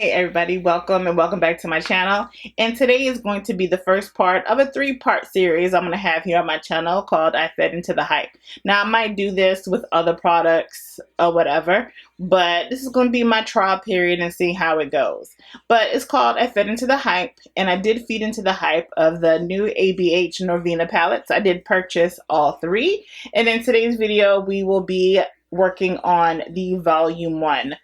Hey everybody, welcome and welcome back to my channel. And today is going to be the first part of a 3-part series I'm going to have here on my channel called I Fed Into the Hype. Now I might do this with other products or whatever, but this is going to be my trial period and see how it goes. But it's called I Fed Into the Hype, and I did feed into the hype of the new Abh Norvina palettes. I did purchase all 3, and in today's video we will be working on the Volume 1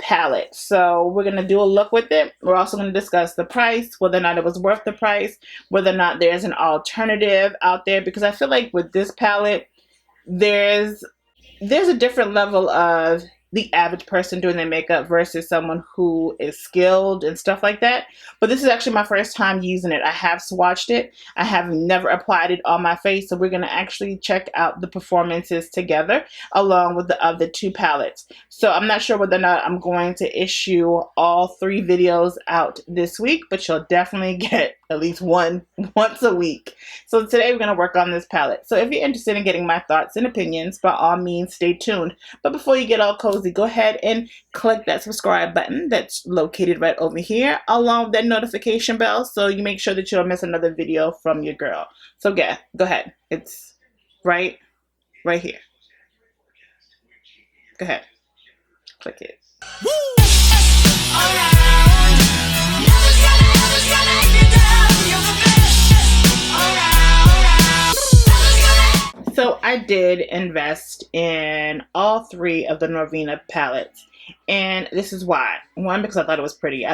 palette. So we're going to do a look with it. We're also going to discuss the price, whether or not it was worth the price, whether or not there's an alternative out there, because I feel like with this palette there's a different level of the average person doing their makeup versus someone who is skilled and stuff like that. But this is actually my first time using it. I have swatched it. I have never applied it on my face. So we're going to actually check out the performances together along with the other 2 palettes. So I'm not sure whether or not I'm going to issue all 3 videos out this week, but you'll definitely get at least one once a week. So today we're going to work on this palette. So if you're interested in getting my thoughts and opinions, by all means stay tuned. But before you get all cozy, go ahead and click that subscribe button that's located right over here, along with that notification bell, so you make sure that you don't miss another video from your girl. So yeah, go ahead. It's right here. Go ahead. Click it. Woo! So I did invest in all 3 of the Norvina palettes, and this is why. One, because I thought it was pretty.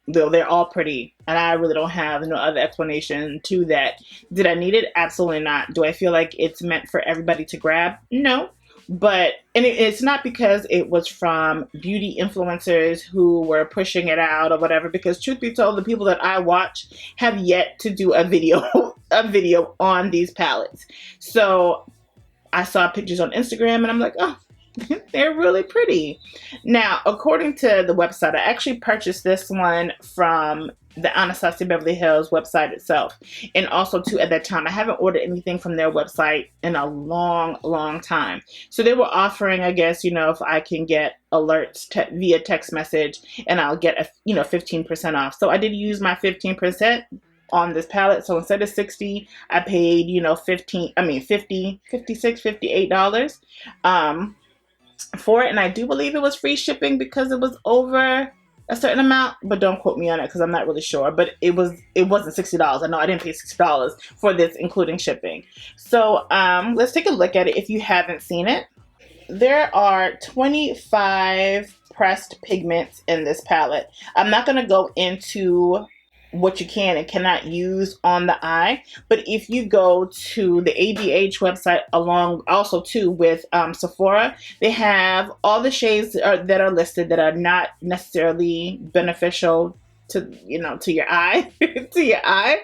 They're all pretty, and I really don't have no other explanation to that. Did I need it? Absolutely not. Do I feel like it's meant for everybody to grab? No. But, and it's not because it was from beauty influencers who were pushing it out or whatever, because truth be told, the people that I watch have yet to do a video on these palettes. So I saw pictures on Instagram and I'm like, oh, they're really pretty. Now, according to the website, I actually purchased this one from the Anastasia Beverly Hills website itself. And also, too, at that time, I haven't ordered anything from their website in a long time. So they were offering, I guess, if I can get alerts via text message, and I'll get 15% off. So I did use my 15% on this palette. So instead of $60, I paid, $56, $58 for it. And I do believe it was free shipping because it was over a certain amount, but don't quote me on it because I'm not really sure. But it wasn't $60. I know I didn't pay $60 for this, including shipping. So let's take a look at it if you haven't seen it. There are 25 pressed pigments in this palette. I'm not going to go into what you can and cannot use on the eye, but if you go to the ABH website, along also too with Sephora, they have all the shades that are listed that are not necessarily beneficial to your eye to your eye.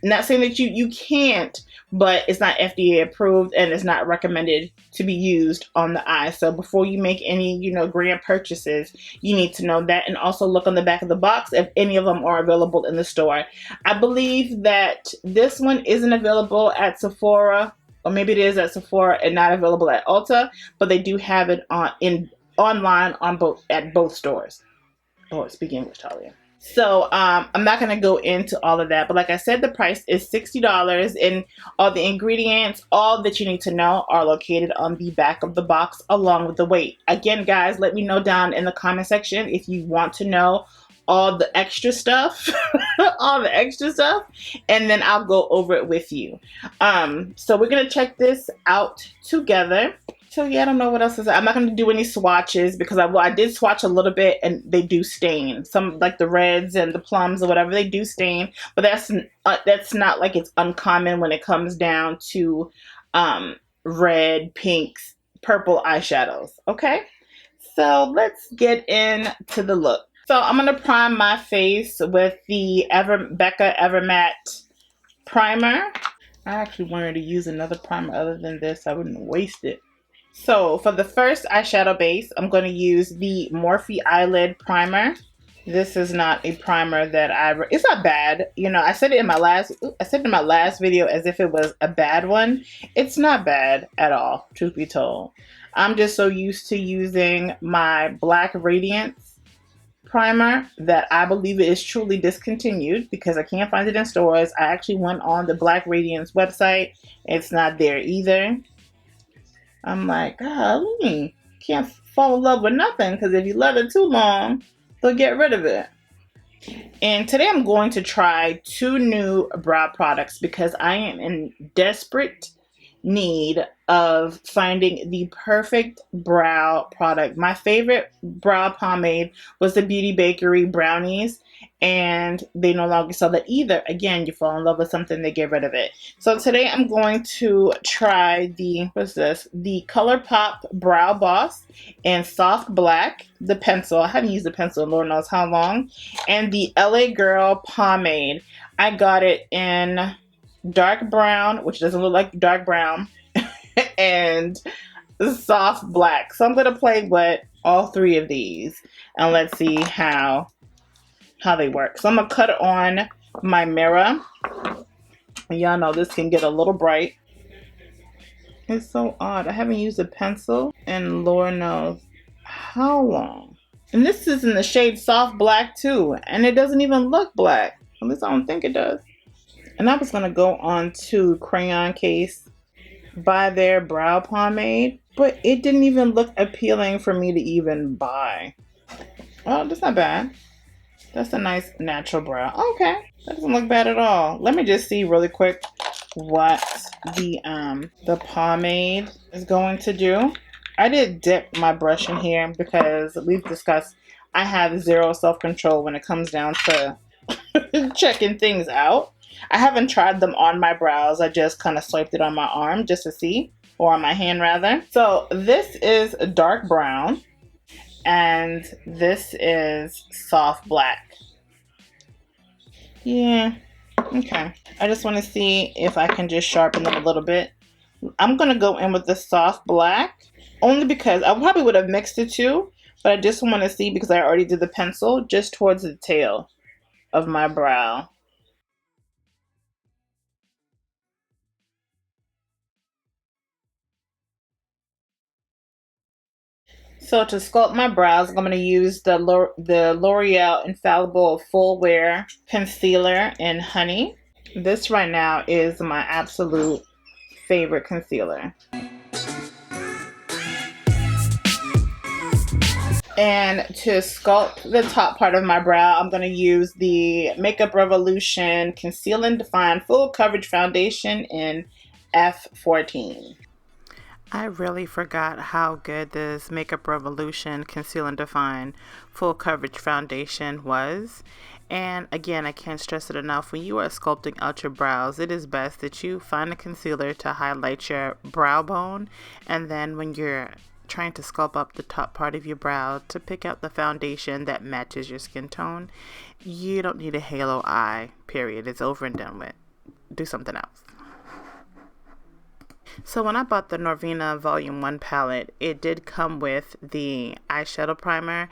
Not saying that you can't, but it's not FDA approved and it's not recommended to be used on the eye. So before you make any grand purchases, you need to know that, and also look on the back of the box if any of them are available in the store. I believe that this one isn't available at Sephora, or maybe it is at Sephora and not available at Ulta, but they do have it online at both stores. Oh, speaking English, Talia. So I'm not going to go into all of that, but like I said, the price is $60, and all the ingredients, all that you need to know, are located on the back of the box along with the weight. Again, guys, let me know down in the comment section if you want to know all the extra stuff, and then I'll go over it with you. So we're going to check this out together. So yeah, I don't know what else is. I'm not going to do any swatches because I did swatch a little bit, and they do stain. Some, like the reds and the plums or whatever, they do stain. But that's not like it's uncommon when it comes down to red, pinks, purple eyeshadows. Okay, so let's get into the look. So I'm going to prime my face with the Becca Ever Matte primer. I actually wanted to use another primer other than this. I wouldn't waste it. So for the first eyeshadow base, I'm going to use the Morphe Eyelid Primer. This is not a primer that it's not bad. I said it in my last video as if it was a bad one. It's not bad at all, truth be told. I'm just so used to using my Black Radiance primer that I believe it is truly discontinued because I can't find it in stores. I actually went on the Black Radiance website. It's not there either. I'm like, golly, can't fall in love with nothing because if you let it too long, they'll get rid of it. And today I'm going to try 2 new brow products because I am in desperate need of finding the perfect brow product. My favorite brow pomade was the Beauty Bakery Brownies, and they no longer sell that either. Again, you fall in love with something, they get rid of it. So today I'm going to try the, what's this? The ColourPop Brow Boss in Soft Black, the pencil. I haven't used the pencil in Lord knows how long. And the LA Girl Pomade. I got it in dark brown, which doesn't look like dark brown, and soft black. So I'm going to play with all 3 of these and let's see how they work. So I'm going to cut on my mirror. Y'all know this can get a little bright. It's so odd. I haven't used a pencil in Lord knows how long. And this is in the shade soft black too, and it doesn't even look black. At least I don't think it does. And I was going to go on to Crayon Case, buy their brow pomade, but it didn't even look appealing for me to even buy. Oh, that's not bad. That's a nice natural brow. Okay, that doesn't look bad at all. Let me just see really quick what the pomade is going to do. I did dip my brush in here because we've discussed I have zero self-control when it comes down to checking things out. I haven't tried them on my brows. I just kind of swiped it on my arm just to see, or on my hand rather. So this is dark brown and this is soft black. Yeah, okay. I just want to see if I can just sharpen them a little bit. I'm going to go in with the soft black only because I probably would have mixed the two, but I just want to see because I already did the pencil just towards the tail of my brow. So to sculpt my brows, I'm going to use the L'Oreal Infallible Full Wear Concealer in Honey. This right now is my absolute favorite concealer. And to sculpt the top part of my brow, I'm going to use the Makeup Revolution Conceal and Define Full Coverage Foundation in F14. I really forgot how good this Makeup Revolution Conceal and Define Full Coverage Foundation was. And again, I can't stress it enough, when you are sculpting out your brows, it is best that you find a concealer to highlight your brow bone, and then when you're trying to sculpt up the top part of your brow, to pick out the foundation that matches your skin tone. You don't need a halo eye, period. It's over and done with. Do something else. So when I bought the Norvina Vol.1 palette, it did come with the eyeshadow primer,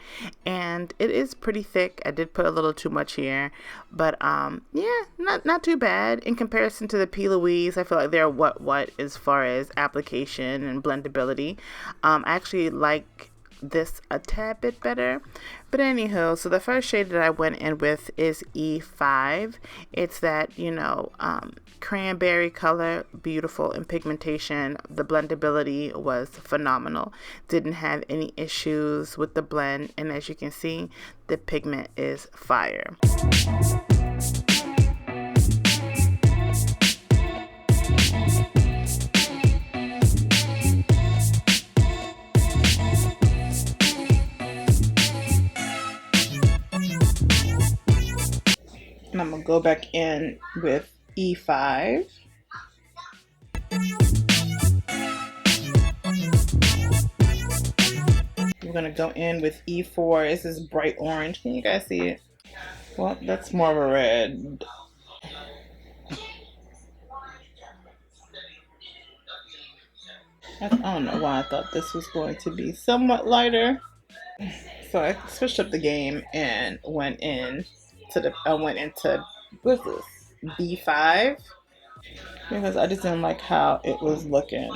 and it is pretty thick. I did put a little too much here, but yeah, not too bad in comparison to the P. Louise. I feel like they're what as far as application and blendability. I actually like this a tad bit better, but anywho, so the first shade that I went in with is E5. It's that, cranberry color, beautiful in pigmentation. The blendability was phenomenal. Didn't have any issues with the blend, and as you can see, the pigment is fire. And I'm going to go back in with E5. We're going to go in with E4. This is bright orange. Can you guys see it? Well, that's more of a red. I don't know why I thought this was going to be somewhat lighter. So I switched up the game and went into what's this? B5, because I just didn't like how it was looking.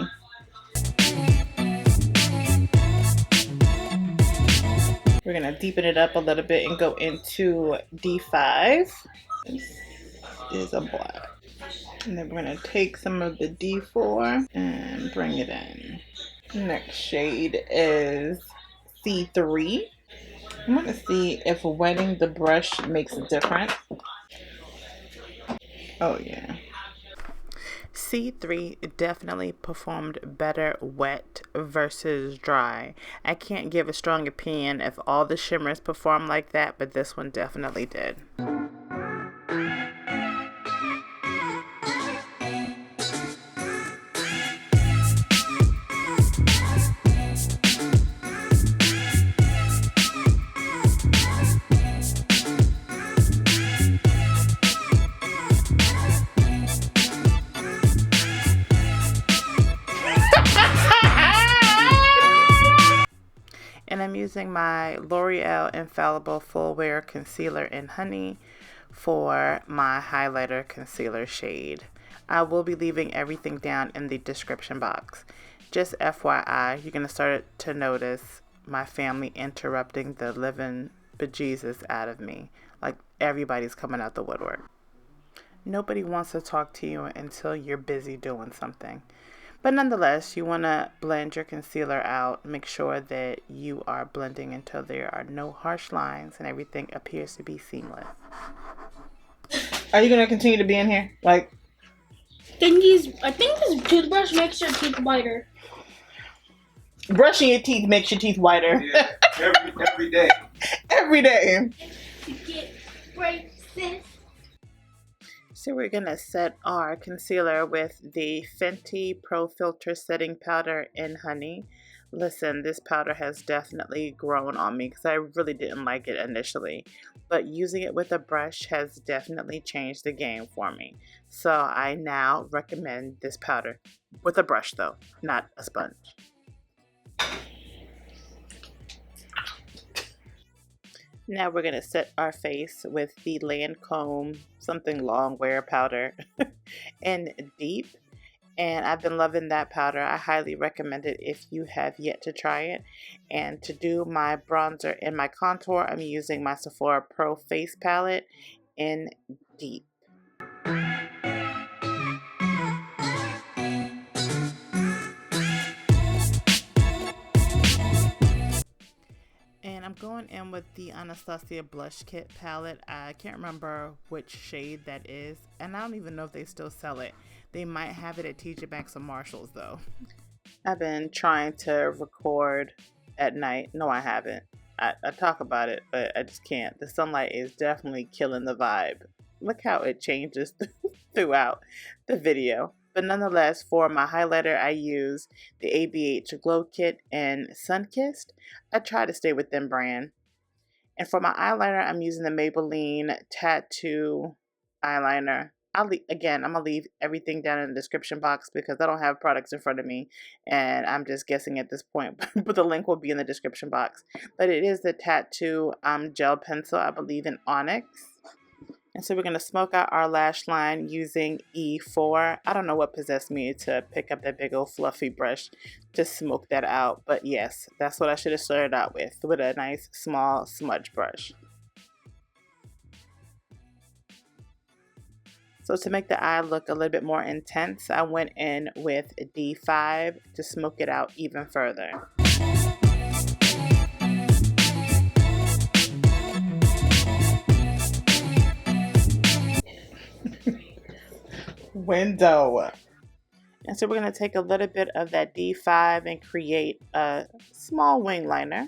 We're going to deepen it up a little bit and go into D5. This is a black. And then we're going to take some of the D4 and bring it in. Next shade is C3. I'm going to see if wetting the brush makes a difference. Oh yeah. C3 definitely performed better wet versus dry. I can't give a strong opinion if all the shimmers perform like that, but this one definitely did. And I'm using my L'Oreal Infallible Full Wear Concealer in Honey for my highlighter concealer shade. I will be leaving everything down in the description box. Just FYI, you're going to start to notice my family interrupting the living bejesus out of me. Like everybody's coming out the woodwork. Nobody wants to talk to you until you're busy doing something. But nonetheless, you want to blend your concealer out. Make sure that you are blending until there are no harsh lines and everything appears to be seamless. Are you going to continue to be in here? Like, I think this toothbrush makes your teeth whiter. Brushing your teeth makes your teeth whiter. Yeah, every day. Every day. To get braces. So we're going to set our concealer with the Fenty Pro Filter Setting Powder in Honey. Listen, this powder has definitely grown on me because I really didn't like it initially. But using it with a brush has definitely changed the game for me. So I now recommend this powder with a brush though, not a sponge. Now we're going to set our face with the Lancome something long wear powder in Deep. And I've been loving that powder. I highly recommend it if you have yet to try it. And to do my bronzer and my contour, I'm using my Sephora Pro Face Palette in Deep. And I'm going in with the Anastasia Blush Kit palette. I can't remember which shade that is, and I don't even know if they still sell it. They might have it at TJ Maxx or Marshalls though. I've been trying to record at night. No, I haven't. I talk about it, but I just can't. The sunlight is definitely killing the vibe. Look how it changes throughout the video. But nonetheless, for my highlighter, I use the ABH Glow Kit and Sunkissed. I try to stay with them brand. And for my eyeliner, I'm using the Maybelline Tattoo eyeliner. I'm going to leave everything down in the description box because I don't have products in front of me. And I'm just guessing at this point. But the link will be in the description box. But it is the Tattoo gel pencil, I believe in Onyx. And so we're going to smoke out our lash line using E4. I don't know what possessed me to pick up that big old fluffy brush to smoke that out. But yes, that's what I should have started out with a nice small smudge brush. So to make the eye look a little bit more intense, I went in with D5 to smoke it out even further. Window. And so we're going to take a little bit of that D5 and create a small wing liner.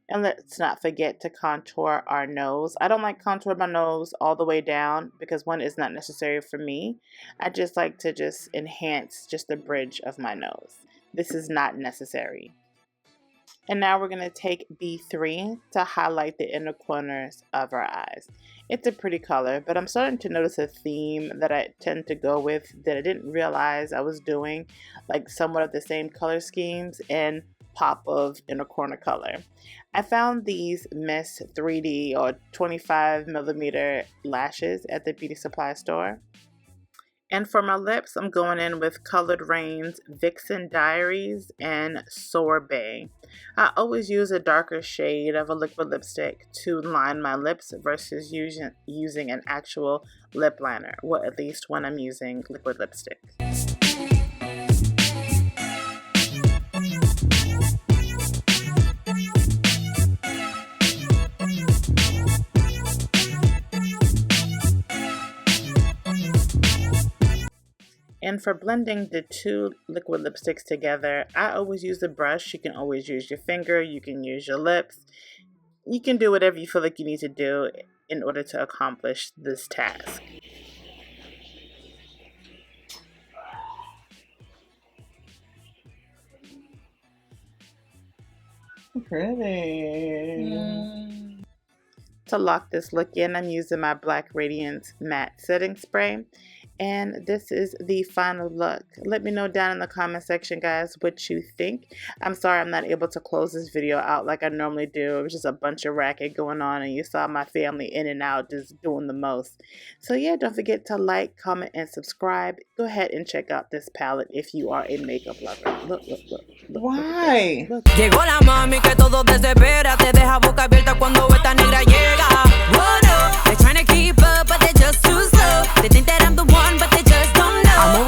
And let's not forget to contour our nose. I don't like contour my nose all the way down because one is not necessary for me. I just like to just enhance just the bridge of my nose. This is not necessary. And now we're going to take B3 to highlight the inner corners of our eyes. It's a pretty color, but I'm starting to notice a theme that I tend to go with that I didn't realize I was doing, like somewhat of the same color schemes and pop of inner corner color. I found these Miss 3D or 25mm lashes at the beauty supply store. And for my lips, I'm going in with Colored Rain's Vixen Diaries and Sorbet. I always use a darker shade of a liquid lipstick to line my lips versus using an actual lip liner. Well, at least when I'm using liquid lipstick. And for blending the two liquid lipsticks together, I always use a brush. You can always use your finger, you can use your lips. You can do whatever you feel like you need to do in order to accomplish this task. Pretty. To lock this look in, I'm using my Black Radiance Matte Setting Spray. And this is the final look. Let me know down in the comment section, guys, what you think. I'm sorry I'm not able to close this video out like I normally do. It was just a bunch of racket going on, and you saw my family in and out just doing the most. So yeah, don't forget to like, comment, and subscribe. Go ahead and check out this palette if you are a makeup lover. Look. Why? Look. Llegó la mami que todo desespera, te deja boca abierta cuando esta negra llega.